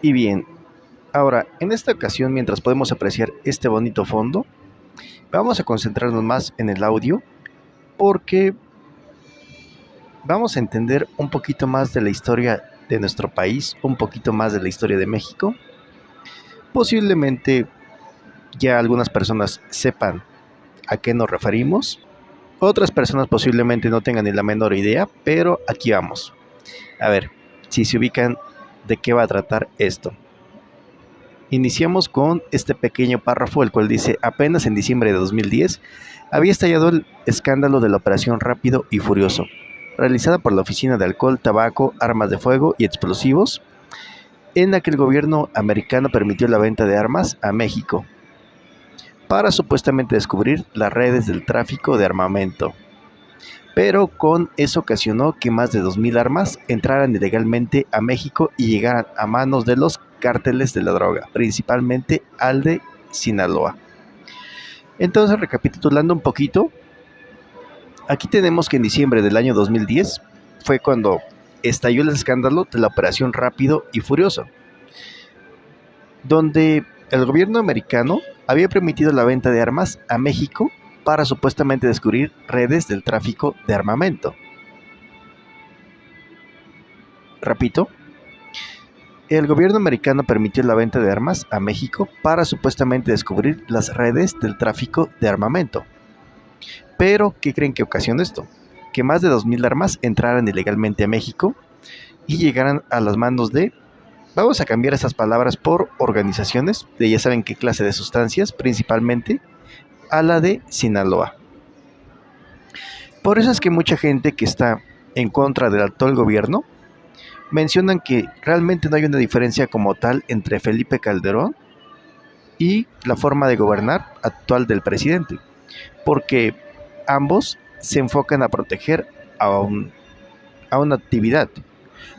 Y bien, ahora, en esta ocasión, mientras podemos apreciar este bonito fondo, vamos a concentrarnos más en el audio porque vamos a entender un poquito más de la historia de nuestro país, un poquito más de la historia de México. Posiblemente ya algunas personas sepan a qué nos referimos, otras personas posiblemente no tengan ni la menor idea, pero aquí vamos. A ver, si se ubican de qué va a tratar esto. Iniciamos con este pequeño párrafo, el cual dice: apenas en diciembre de 2010 había estallado el escándalo de la Operación Rápido y Furioso, realizada por la Oficina de Alcohol, Tabaco, Armas de Fuego y Explosivos, en la que el gobierno americano permitió la venta de armas a México, para supuestamente descubrir las redes del tráfico de armamento. Pero con eso ocasionó que más de 2,000 armas entraran ilegalmente a México y llegaran a manos de los cárteles de la droga, principalmente al de Sinaloa. Entonces, recapitulando un poquito, aquí tenemos que en diciembre del año 2010 fue cuando estalló el escándalo de la Operación Rápido y Furioso, donde el gobierno americano había permitido la venta de armas a México para supuestamente descubrir redes del tráfico de armamento. Repito, el gobierno americano permitió la venta de armas a México para supuestamente descubrir las redes del tráfico de armamento. Pero, ¿qué creen que ocasionó esto? Que más de 2,000 armas entraran ilegalmente a México y llegaran a las manos de, vamos a cambiar esas palabras por organizaciones, de ya saben qué clase de sustancias, principalmente a la de Sinaloa. Por eso es que mucha gente que está en contra del actual gobierno mencionan que realmente no hay una diferencia como tal entre Felipe Calderón y la forma de gobernar actual del presidente, porque ambos se enfocan a proteger a una actividad.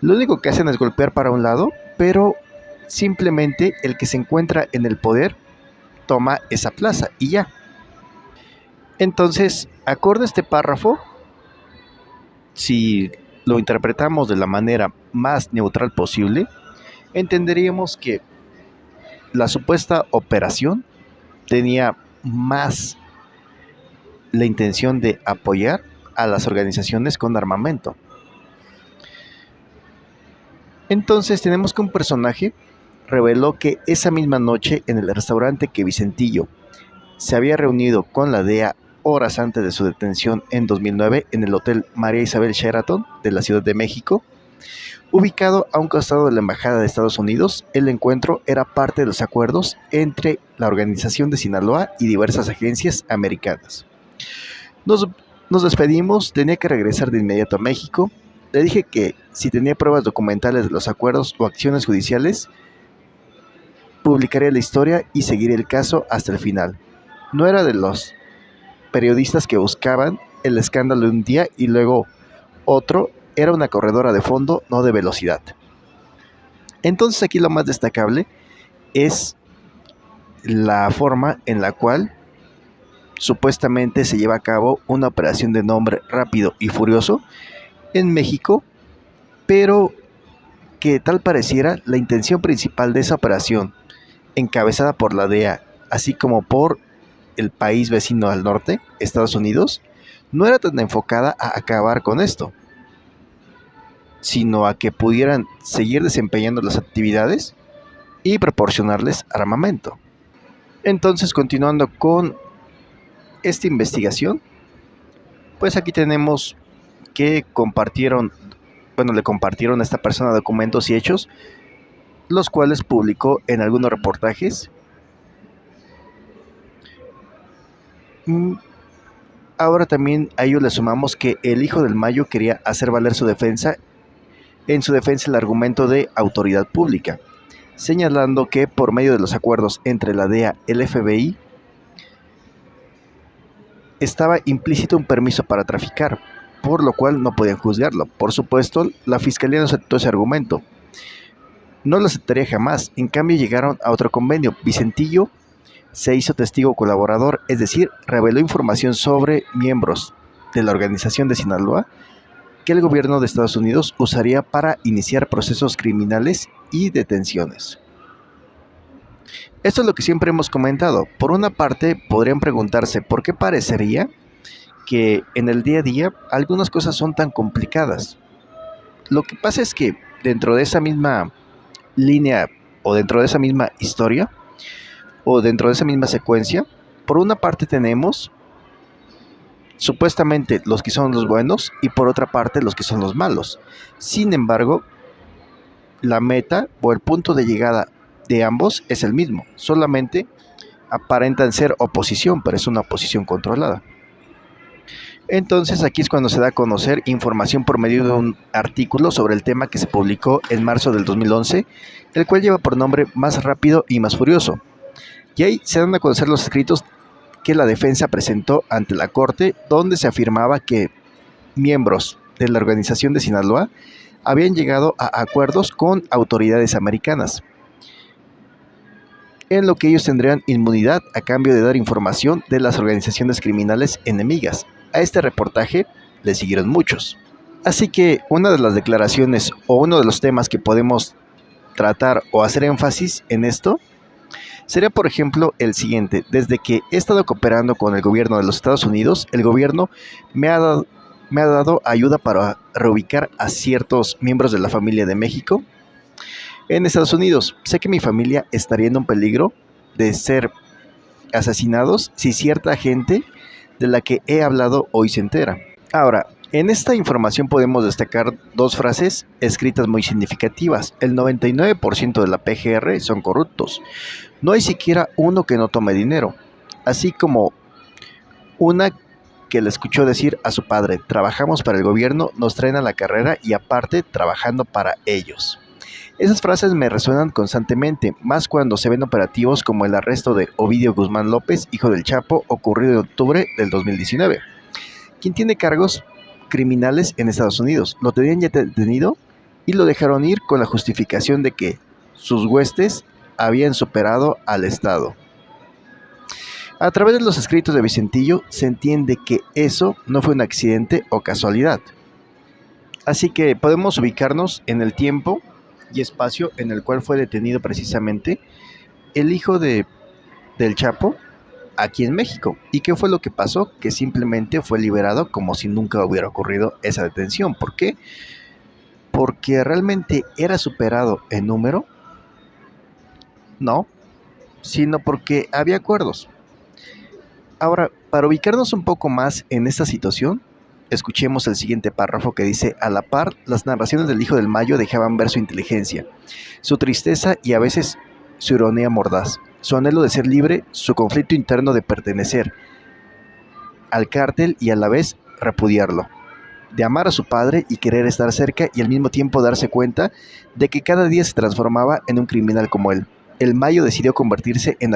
Lo único que hacen es golpear para un lado, pero simplemente el que se encuentra en el poder toma esa plaza y ya. Entonces, acorde a este párrafo, si lo interpretamos de la manera más neutral posible, entenderíamos que la supuesta operación tenía más la intención de apoyar a las organizaciones con armamento. Entonces tenemos que un personaje reveló que esa misma noche en el restaurante que Vicentillo se había reunido con la DEA horas antes de su detención en 2009 en el Hotel María Isabel Sheraton de la Ciudad de México, ubicado a un costado de la Embajada de Estados Unidos. El encuentro era parte de los acuerdos entre la organización de Sinaloa y diversas agencias americanas. Nos despedimos, tenía que regresar de inmediato a México. Le dije que si tenía pruebas documentales de los acuerdos o acciones judiciales, publicaría la historia y seguiría el caso hasta el final. No era de los periodistas que buscaban el escándalo de un día y luego otro. Era una corredora de fondo, no de velocidad. Entonces aquí lo más destacable es la forma en la cual supuestamente se lleva a cabo una operación de nombre Rápido y Furioso en México, pero que tal pareciera la intención principal de esa operación, encabezada por la DEA, así como por el país vecino al norte, Estados Unidos, no era tan enfocada a acabar con esto, sino a que pudieran seguir desempeñando las actividades y proporcionarles armamento. Entonces, continuando con esta investigación, pues aquí tenemos que le compartieron a esta persona documentos y hechos, los cuales publicó en algunos reportajes. Ahora también a ello le sumamos que el hijo del Mayo quería hacer valer su defensa, el argumento de autoridad pública, señalando que por medio de los acuerdos entre la DEA y el FBI estaba implícito un permiso para traficar, por lo cual no podían juzgarlo. Por supuesto, la fiscalía no aceptó ese argumento. No lo aceptaría jamás. En cambio, llegaron a otro convenio. Vicentillo se hizo testigo colaborador, es decir, reveló información sobre miembros de la organización de Sinaloa que el gobierno de Estados Unidos usaría para iniciar procesos criminales y detenciones. Esto es lo que siempre hemos comentado. Por una parte, podrían preguntarse por qué parecería que en el día a día algunas cosas son tan complicadas. Lo que pasa es que dentro de esa misma línea o dentro de esa misma historia o dentro de esa misma secuencia, por una parte tenemos supuestamente los que son los buenos y por otra parte los que son los malos. Sin embargo, la meta o el punto de llegada de ambos es el mismo, solamente aparentan ser oposición, pero es una oposición controlada. Entonces aquí es cuando se da a conocer información por medio de un artículo sobre el tema que se publicó en marzo del 2011, el cual lleva por nombre Más rápido y más furioso. Y ahí se dan a conocer los escritos que la defensa presentó ante la corte, donde se afirmaba que miembros de la organización de Sinaloa habían llegado a acuerdos con autoridades americanas, en lo que ellos tendrían inmunidad a cambio de dar información de las organizaciones criminales enemigas. A este reportaje le siguieron muchos. Así que una de las declaraciones o uno de los temas que podemos tratar o hacer énfasis en esto sería, por ejemplo, el siguiente. Desde que he estado cooperando con el gobierno de los Estados Unidos, el gobierno me ha dado ayuda para reubicar a ciertos miembros de la familia de México en Estados Unidos. Sé que mi familia estaría en un peligro de ser asesinados si cierta gente de la que he hablado hoy se entera. Ahora, en esta información podemos destacar dos frases escritas muy significativas. El 99% de la PGR son corruptos. No hay siquiera uno que no tome dinero. Así como una que le escuchó decir a su padre: trabajamos para el gobierno, nos traen a la carrera y aparte trabajando para ellos. Esas frases me resuenan constantemente, más cuando se ven operativos como el arresto de Ovidio Guzmán López, hijo del Chapo, ocurrido en octubre del 2019, quien tiene cargos criminales en Estados Unidos. Lo tenían ya detenido y lo dejaron ir con la justificación de que sus huestes habían superado al Estado. A través de los escritos de Vicentillo se entiende que eso no fue un accidente o casualidad. Así que podemos ubicarnos en el tiempo y espacio en el cual fue detenido precisamente el hijo del Chapo aquí en México. ¿Y qué fue lo que pasó? Que simplemente fue liberado como si nunca hubiera ocurrido esa detención. ¿Por qué? Porque realmente era superado en número, no, sino porque había acuerdos. Ahora, para ubicarnos un poco más en esta situación, escuchemos el siguiente párrafo que dice: a la par, las narraciones del Hijo del Mayo dejaban ver su inteligencia, su tristeza y a veces su ironía mordaz, su anhelo de ser libre, su conflicto interno de pertenecer al cártel y a la vez repudiarlo, de amar a su padre y querer estar cerca y al mismo tiempo darse cuenta de que cada día se transformaba en un criminal como él. El Mayo decidió convertirse en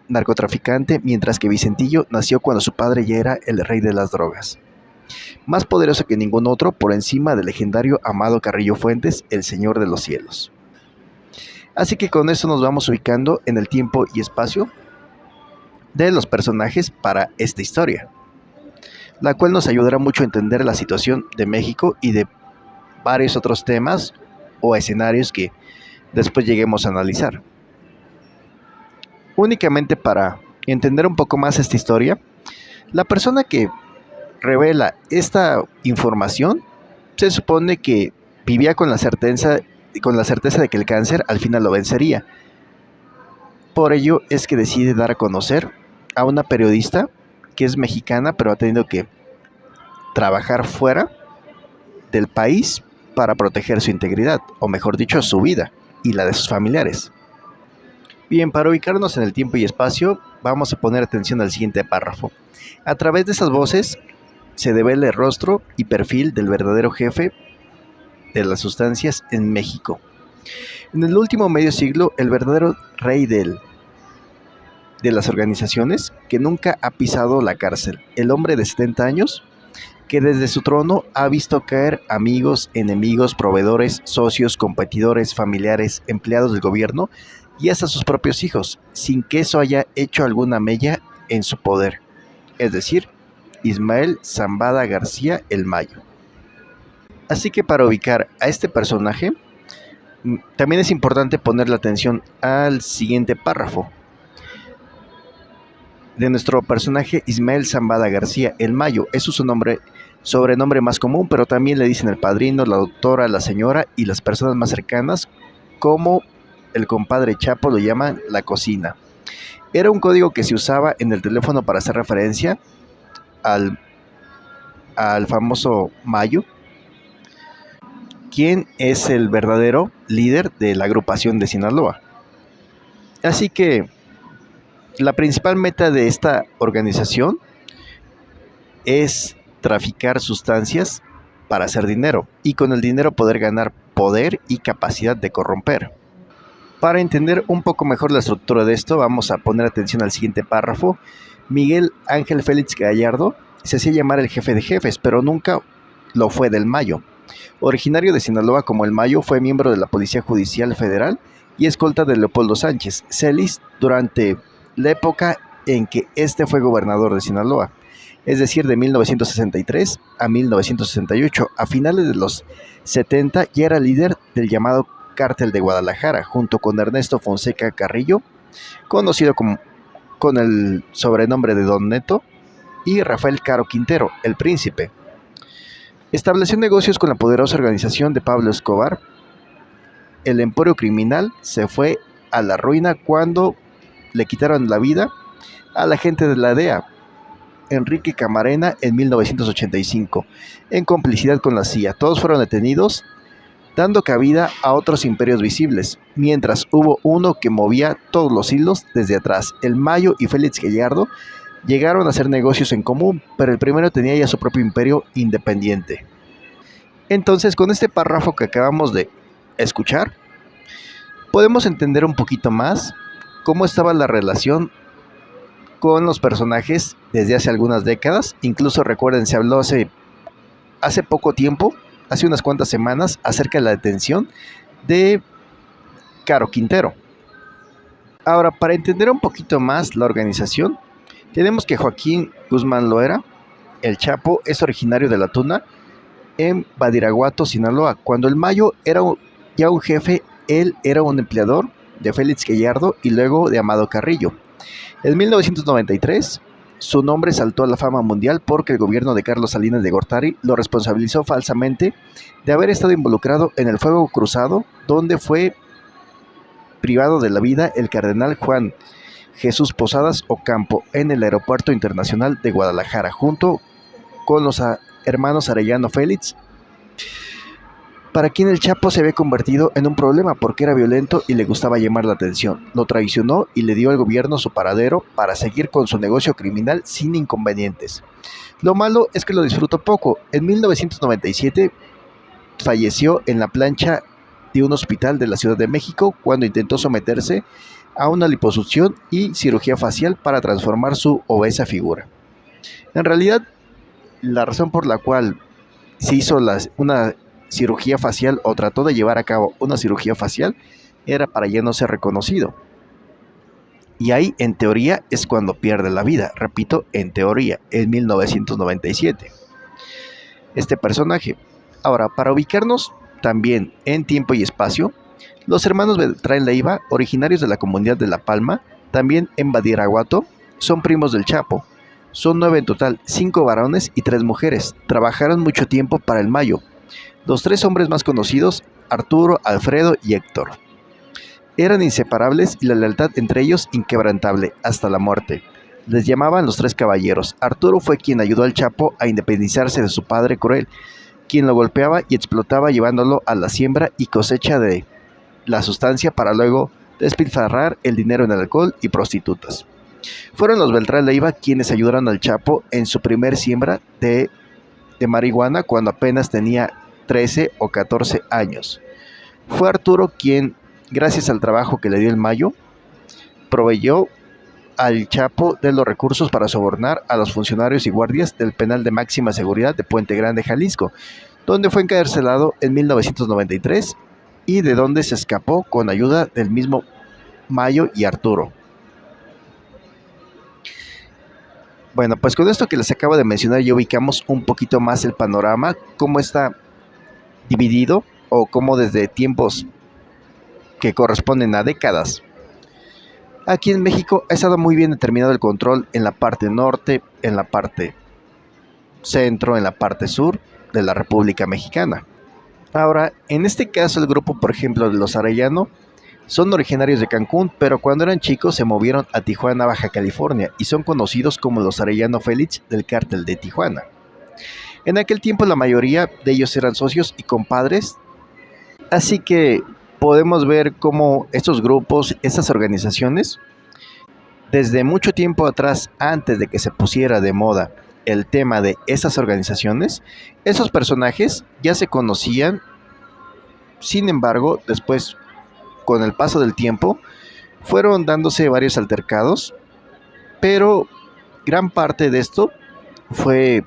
narcotraficante, mientras que Vicentillo nació cuando su padre ya era el rey de las drogas. Más poderoso que ningún otro, por encima del legendario Amado Carrillo Fuentes, el Señor de los Cielos. Así que con esto nos vamos ubicando en el tiempo y espacio de los personajes para esta historia, la cual nos ayudará mucho a entender la situación de México y de varios otros temas o escenarios que después lleguemos a analizar. Únicamente para entender un poco más esta historia, la persona que revela esta información se supone que vivía con la certeza de que el cáncer al final lo vencería. Por ello es que decide dar a conocer a una periodista que es mexicana, pero ha tenido que trabajar fuera del país para proteger su integridad, o mejor dicho, su vida y la de sus familiares. Bien, para ubicarnos en el tiempo y espacio, vamos a poner atención al siguiente párrafo. A través de esas voces se devela el rostro y perfil del verdadero jefe de las sustancias en México. En el último medio siglo, el verdadero rey de las organizaciones, que nunca ha pisado la cárcel, el hombre de 70 años, que desde su trono ha visto caer amigos, enemigos, proveedores, socios, competidores, familiares, empleados del gobierno y hasta sus propios hijos, sin que eso haya hecho alguna mella en su poder. Es decir, Ismael Zambada García el Mayo. Así que para ubicar a este personaje, también es importante poner la atención al siguiente párrafo de nuestro personaje Ismael Zambada García, el Mayo. Es su sobrenombre más común, pero también le dicen el padrino, la doctora, la señora y las personas más cercanas, como el compadre Chapo lo llaman la cocina. Era un código que se usaba en el teléfono para hacer referencia al, al famoso Mayo, quien es el verdadero líder de la agrupación de Sinaloa. Así que la principal meta de esta organización es traficar sustancias para hacer dinero y con el dinero poder ganar poder y capacidad de corromper. Para entender un poco mejor la estructura de esto, vamos a poner atención al siguiente párrafo. Miguel Ángel Félix Gallardo se hacía llamar el jefe de jefes, pero nunca lo fue del Mayo. Originario de Sinaloa como el Mayo, fue miembro de la Policía Judicial Federal y escolta de Leopoldo Sánchez Celis durante la época en que este fue gobernador de Sinaloa, es decir, de 1963 a 1968. A finales de los 70 ya era líder del llamado Cártel de Guadalajara, junto con Ernesto Fonseca Carrillo, conocido con el sobrenombre de Don Neto, y Rafael Caro Quintero, el Príncipe. Estableció negocios con la poderosa organización de Pablo Escobar. El emporio criminal se fue a la ruina cuando le quitaron la vida al agente de la DEA, Enrique Camarena, en 1985, en complicidad con la CIA. Todos fueron detenidos, dando cabida a otros imperios visibles, mientras hubo uno que movía todos los hilos desde atrás. El Mayo y Félix Gallardo llegaron a hacer negocios en común, pero el primero tenía ya su propio imperio independiente. Entonces, con este párrafo que acabamos de escuchar, podemos entender un poquito más cómo estaba la relación con los personajes desde hace algunas décadas. Incluso recuerden, se habló hace poco tiempo, hace unas cuantas semanas, acerca de la detención de Caro Quintero. Ahora, para entender un poquito más la organización, tenemos que Joaquín Guzmán Loera, el Chapo, es originario de La Tuna, en Badiraguato, Sinaloa. Cuando el Mayo era ya un jefe, él era un empleador de Félix Gallardo y luego de Amado Carrillo. En 1993, su nombre saltó a la fama mundial porque el gobierno de Carlos Salinas de Gortari lo responsabilizó falsamente de haber estado involucrado en el fuego cruzado, donde fue privado de la vida el cardenal Juan Jesús Posadas Ocampo en el Aeropuerto Internacional de Guadalajara, junto con los hermanos Arellano Félix, para quien el Chapo se había convertido en un problema porque era violento y le gustaba llamar la atención. Lo traicionó y le dio al gobierno su paradero para seguir con su negocio criminal sin inconvenientes. Lo malo es que lo disfrutó poco. En 1997 falleció en la plancha de un hospital de la Ciudad de México cuando intentó someterse a una liposucción y cirugía facial para transformar su obesa figura. En realidad, la razón por la cual se hizo una cirugía facial o trató de llevar a cabo una cirugía facial era para ya no ser reconocido. Y ahí, en teoría, es cuando pierde la vida. Repito, en teoría, en 1997. Este personaje. Ahora, para ubicarnos también en tiempo y espacio, los hermanos Beltrán Leiva, originarios de la comunidad de La Palma, también en Badiraguato, son primos del Chapo. Son 9 en total, 5 varones y 3 mujeres. Trabajaron mucho tiempo para el Mayo. Los 3 hombres más conocidos, Arturo, Alfredo y Héctor, eran inseparables y la lealtad entre ellos inquebrantable hasta la muerte. Les llamaban los 3 caballeros. Arturo fue quien ayudó al Chapo a independizarse de su padre cruel, quien lo golpeaba y explotaba llevándolo a la siembra y cosecha de la sustancia para luego despilfarrar el dinero en alcohol y prostitutas. Fueron los Beltrán Leiva quienes ayudaron al Chapo en su primer siembra de marihuana cuando apenas tenía 13 o 14 años. Fue Arturo quien, gracias al trabajo que le dio el Mayo, proveyó al Chapo de los recursos para sobornar a los funcionarios y guardias del penal de máxima seguridad de Puente Grande, Jalisco, donde fue encarcelado en 1993 y de donde se escapó con ayuda del mismo Mayo y Arturo. Bueno, pues con esto que les acabo de mencionar ya ubicamos un poquito más el panorama, cómo está dividido o cómo desde tiempos que corresponden a décadas, aquí en México ha estado muy bien determinado el control en la parte norte, en la parte centro, en la parte sur de la República Mexicana. Ahora, en este caso el grupo, por ejemplo, de los Arellano, son originarios de Cancún, pero cuando eran chicos se movieron a Tijuana, Baja California, y son conocidos como los Arellano Félix del Cártel de Tijuana. En aquel tiempo la mayoría de ellos eran socios y compadres, así que podemos ver cómo estos grupos, estas organizaciones, desde mucho tiempo atrás, antes de que se pusiera de moda el tema de esas organizaciones, esos personajes ya se conocían. Sin embargo, después, con el paso del tiempo, fueron dándose varios altercados, pero gran parte de esto fue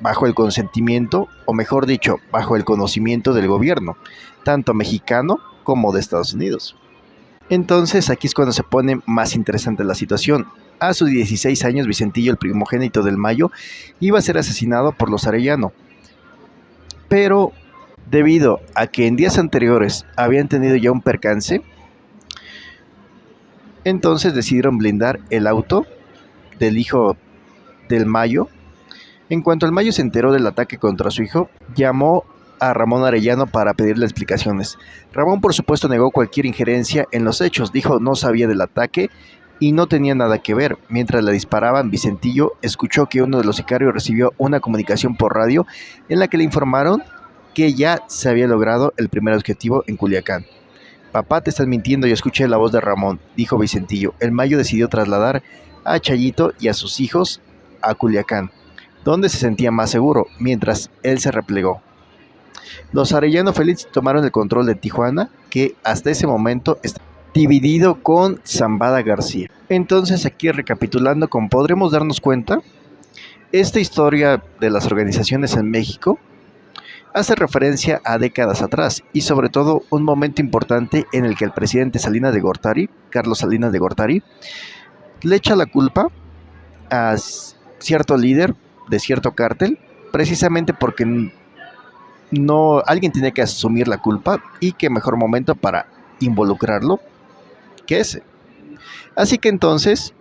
bajo el consentimiento, o mejor dicho, bajo el conocimiento del gobierno, tanto mexicano como de Estados Unidos. Entonces aquí es cuando se pone más interesante la situación. A sus 16 años, Vicentillo, el primogénito del Mayo, iba a ser asesinado por los Arellano. Pero debido a que en días anteriores habían tenido ya un percance, entonces decidieron blindar el auto del hijo del Mayo. En cuanto el Mayo se enteró del ataque contra su hijo, llamó a Ramón Arellano para pedirle explicaciones. Ramón, por supuesto, negó cualquier injerencia en los hechos, dijo no sabía del ataque y no tenía nada que ver. Mientras le disparaban, Vicentillo escuchó que uno de los sicarios recibió una comunicación por radio en la que le informaron que ya se había logrado el primer objetivo en Culiacán. Papá, te estás mintiendo, yo escuché la voz de Ramón, dijo Vicentillo. El Mayo decidió trasladar a Chayito y a sus hijos a Culiacán, donde se sentía más seguro, mientras él se replegó. Los Arellano Félix tomaron el control de Tijuana, que hasta ese momento está dividido con Zambada García. Entonces, aquí recapitulando, como podremos darnos cuenta, esta historia de las organizaciones en México hace referencia a décadas atrás y sobre todo un momento importante en el que el presidente Salinas de Gortari, Carlos Salinas de Gortari, le echa la culpa a cierto líder de cierto cártel, precisamente porque no, alguien tenía que asumir la culpa y qué mejor momento para involucrarlo que ese. Así que entonces,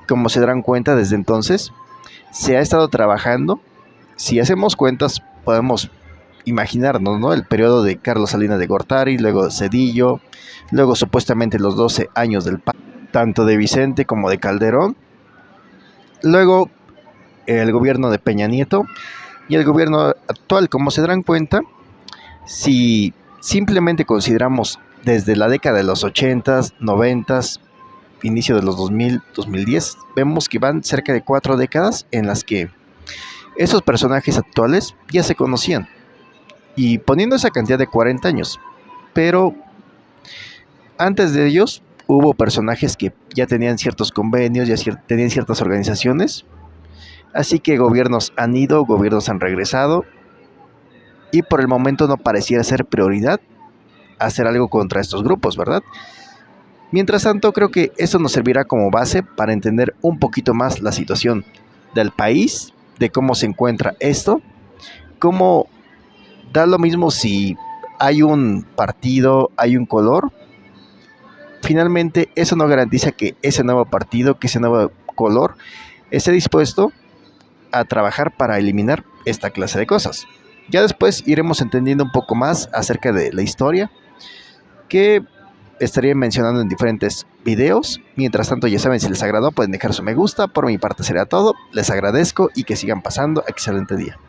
como se darán cuenta desde entonces, se ha estado trabajando. Si hacemos cuentas, podemos imaginarnos, ¿no? El periodo de Carlos Salinas de Gortari, luego Zedillo, luego supuestamente los 12 años del PAN, tanto de Vicente como de Calderón, luego el gobierno de Peña Nieto y el gobierno actual. Como se darán cuenta, si simplemente consideramos desde la década de los 80s, 90s, inicio de los 2000, 2010, vemos que van cerca de 4 décadas en las que esos personajes actuales ya se conocían. Y poniendo esa cantidad de 40 años, pero antes de ellos hubo personajes que ya tenían ciertos convenios, ya tenían ciertas organizaciones. Así que gobiernos han ido, gobiernos han regresado, y por el momento no pareciera ser prioridad hacer algo contra estos grupos, ¿verdad? Mientras tanto, creo que eso nos servirá como base para entender un poquito más la situación del país, de cómo se encuentra esto, cómo da lo mismo si hay un partido, hay un color. Finalmente, eso no garantiza que ese nuevo partido, que ese nuevo color esté dispuesto a trabajar para eliminar esta clase de cosas. Ya después iremos entendiendo un poco más acerca de la historia, que estaré mencionando en diferentes videos. Mientras tanto, ya saben, si les agradó pueden dejar su me gusta. Por mi parte sería todo, les agradezco y que sigan pasando excelente día.